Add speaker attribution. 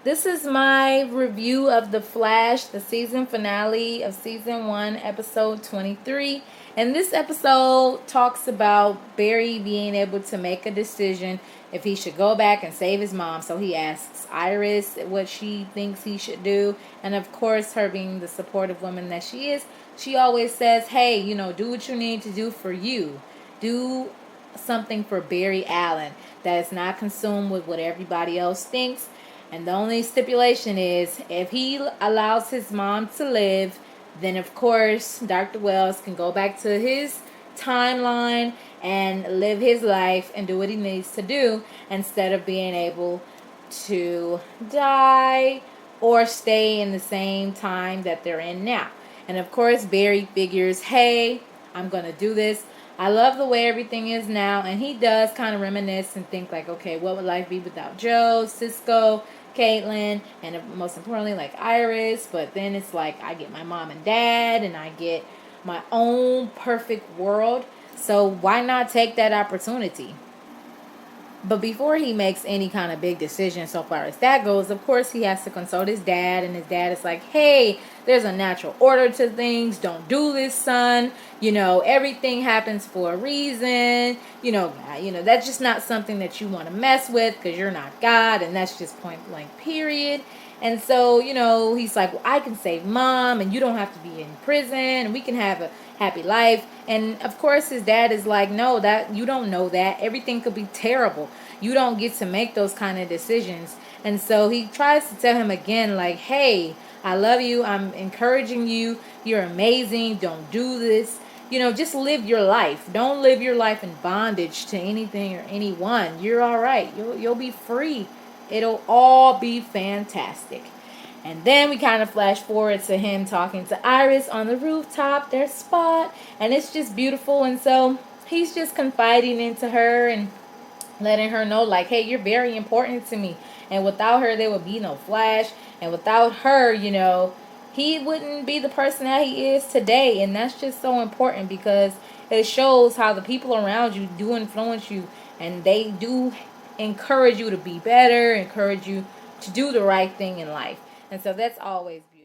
Speaker 1: This is my review of The Flash, the season finale of season 1, episode 23. And this episode talks about Barry being able to make a decision if he should go back and save his mom. So he asks Iris what she thinks he should do. And of course, her being the supportive woman that she is, she always says, hey, do what you need to do for you. Do something for Barry Allen that is not consumed with what everybody else thinks. And the only stipulation is if he allows his mom to live, then of course Dr. Wells can go back to his timeline and live his life and do what he needs to do instead of being able to die or stay in the same time that they're in now. And of course Barry figures, hey, I'm going to do this. I love the way everything is now. And he does kind of reminisce and think like, okay, what would life be without Joe, Cisco, Caitlin, and most importantly, like Iris. But then it's like I get my mom and dad and I get my own perfect world. So why not take that opportunity? But before he makes any kind of big decision so far as that goes, of course he has to consult his dad. And his dad is like, hey, there's a natural order to things. Don't do this, son. Everything happens for a reason. That's just not something that you want to mess with because you're not God. And that's just point blank, period. And so, he's like, well, I can save mom and you don't have to be in prison and we can have a happy life. And of course his dad is like, no, that you don't know that. Everything could be terrible. You don't get to make those kind of decisions. And so he tries to tell him again, like, hey, I love you. I'm encouraging you. You're amazing. Don't do this. Just live your life. Don't live your life in bondage to anything or anyone. You're all right. You'll be free. It'll all be fantastic. And then we kind of flash forward to him talking to Iris on the rooftop, their spot. And it's just beautiful. And so he's just confiding into her and letting her know, like, hey, you're very important to me. And without her, there would be no Flash. And without her, he wouldn't be the person that he is today. And that's just so important because it shows how the people around you do influence you. And they do encourage you to be better, encourage you to do the right thing in life. And so that's always